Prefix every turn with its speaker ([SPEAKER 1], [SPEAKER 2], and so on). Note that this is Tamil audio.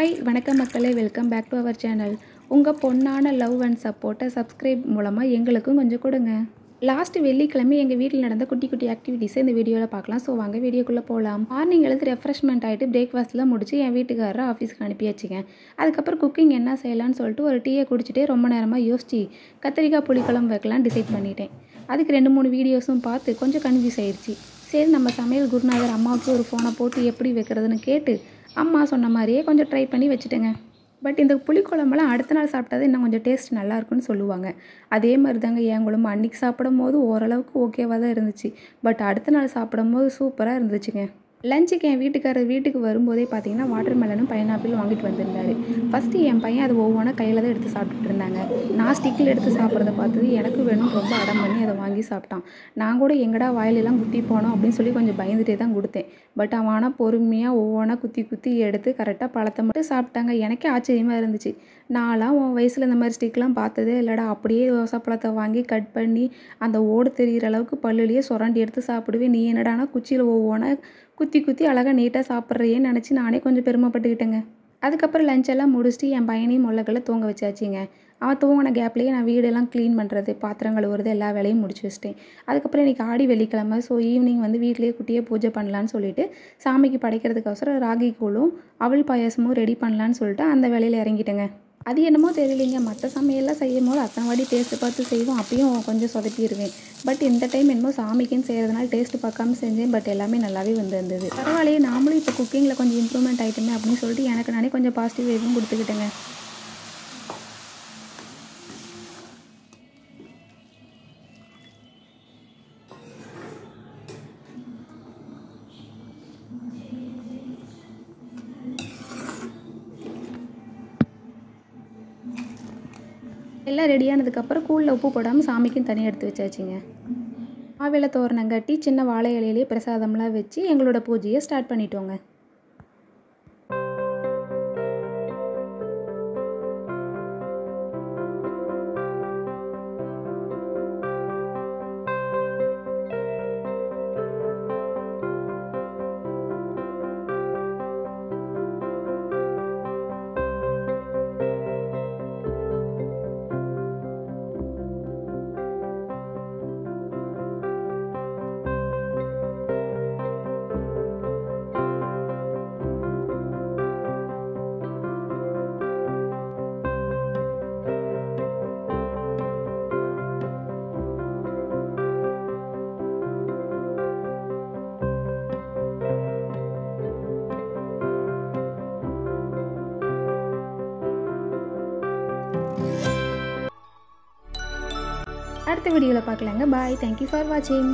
[SPEAKER 1] ஹாய் வணக்கம் மக்களே, welcome back to our channel. உங்கள் பொண்ணான லவ் அண்ட் சப்போர்ட்டை சப்ஸ்கிரைப் மூலமாக எங்களுக்கும் கொஞ்சம் கொடுங்க. லாஸ்ட் வெள்ளிக்கிழமை எங்கள் வீட்டில் நடந்த குட்டி குட்டி ஆக்டிவிட்டீஸை இந்த வீடியோவில் பார்க்கலாம். ஸோ வாங்க வீடியோக்குள்ளே போகலாம். மார்னிங் எழுந்து ரெஃப்ரெஷ்மெண்ட் ஆகிட்டு பிரேக்ஃபாஸ்ட்லாம் முடிச்சு என் வீட்டுக்காரரை ஆஃபீஸ்க்கு அனுப்பியாச்சுங்க. அதுக்கப்புறம் குக்கிங் என்ன செய்யலான்னு சொல்லிட்டு ஒரு டீயை குடிச்சிட்டே ரொம்ப நேரமாக யோசிச்சு கத்திரிக்காய் புளிக்குழம்பு வைக்கலான்னு டிசைட் பண்ணிட்டேன். அதுக்கு 2-3 வீடியோஸும் பார்த்து கொஞ்சம் கன்ஃபியூஸ் ஆயிடுச்சு. சரி, நம்ம சமையல் குருநாதர் அம்மாவுக்கு ஒரு ஃபோனை போட்டு எப்படி வைக்கிறதுன்னு கேட்டு அம்மா சொன்ன மாதிரியே கொஞ்சம் ட்ரை பண்ணி வச்சுட்டேங்க. பட் இந்த புளிக்குழம்பெல்லாம் அடுத்த நாள் சாப்பிட்டா இன்னும் கொஞ்சம் டேஸ்ட் நல்லாயிருக்குன்னு சொல்லுவாங்க. அதே மாதிரி தாங்க என் குழம்பு அன்றைக்கி சாப்பிடும் போது ஓரளவுக்கு ஓகேவாக தான் இருந்துச்சு. பட் அடுத்த நாள் சாப்பிடும் போது சூப்பராக இருந்துச்சுங்க. லஞ்சுக்கு என் வீட்டுக்காரர் வீட்டுக்கு வரும்போதே பார்த்தீங்கன்னா வாட்டர் மெலனும் பைனாப்பிள் வாங்கிட்டு வந்திருந்தாரு. ஃபஸ்ட்டு என் பையன் அது ஒவ்வொன்றா கையில் தான் எடுத்து சாப்பிட்டுட்டு இருந்தாங்க. நான் ஸ்டிக்கில் எடுத்து சாப்பிட்றத பார்த்தது எனக்கு வேணும் ரொம்ப அடம் பண்ணி அதை வாங்கி சாப்பிட்டான். நான் கூட எங்கடா வாயிலெல்லாம் குத்தி போனோம் அப்படின்னு சொல்லி கொஞ்சம் பயந்துட்டே தான் கொடுத்தேன். பட் அவன் ஆனால் பொறுமையாக ஒவ்வொன்றா குத்தி எடுத்து கரெக்டாக பழத்தை மட்டும் சாப்பிட்டாங்க. எனக்கே ஆச்சரியமாக இருந்துச்சு. நான்லாம் உன் வயசில் இந்த மாதிரி ஸ்டிக்லாம் பார்த்ததே இல்லைடா. அப்படியே ரோசாப்பழத்தை வாங்கி கட் பண்ணி அந்த ஓடு தெரிகிற அளவுக்கு பல்லுலேயே சுரண்டி எடுத்து சாப்பிடுவேன். நீ என்னடானா குச்சியில் ஒவ்வொன்றா குத்தி அழகாக நீட்டாக சாப்பிட்றேன்னு நினச்சி நானே கொஞ்சம் பெருமைப்பட்டுக்கிட்டேங்க. அதுக்கப்புறம் லஞ்செல்லாம் முடிச்சுட்டு என் பையனையும் முள்ளக்கல்ல தூங்க வச்சாச்சுங்க. அவன் தூங்கின கேப்லேயே நான் வீடெல்லாம் க்ளீன் பண்ணுறது, பாத்திரம் கழுவுறது எல்லா வேலையும் முடிச்சு வச்சிட்டேன். அதுக்கப்புறம் இன்றைக்கி ஆடி வெள்ளிக்கிழமை. ஸோ ஈவினிங் வீட்டிலேயே குட்டியே பூஜை பண்ணலான்னு சொல்லிட்டு சாமிக்கு படைக்கிறதுக்கோசரம் ராகி கூழும் அவல் பாயாசமும் ரெடி பண்ணலான்னு சொல்லிட்டு அந்த வேலையில் இறங்கிட்டேங்க. அது என்னமோ தெரியலைங்க, மற்ற சமையல்லாம் செய்யும் போது அத்தனை வாட்டி டேஸ்ட்டு பார்த்து செய்வோம், அப்பயும் கொஞ்சம் சொதப்பிடுவேன். பட் இந்த டைம் என்னமோ சாமிக்குன்னு செய்கிறதுனால டேஸ்ட்டு பார்க்காம செஞ்சேன். பட் எல்லாமே நல்லாவே வந்திருந்தது. பரவாயில்லையே, நாமளும் இப்போ குக்கிங்கில் கொஞ்சம் இம்ப்ரூவ்மெண்ட் ஆகிட்டுமே அப்படின்னு சொல்லிட்டு எனக்கு நானே கொஞ்சம் பாசிட்டிவ் வேவும் கொடுத்துக்கிட்டேங்க. எல்லாம் ரெடியானதுக்கப்புறம் கூழில் உப்பு போடாமல் சாமிக்கும் தனியாக எடுத்து வச்சாச்சுங்க. ஆவில தோரணம் கட்டி சின்ன வாழை இலையிலே பிரசாதம்லாம் வச்சு எங்களோட பூஜையை ஸ்டார்ட் பண்ணிட்டோங்க. அடுத்த வீடியோவில் பார்க்கலாங்க. பாய், தேங்க்யூ ஃபார் வாட்சிங்.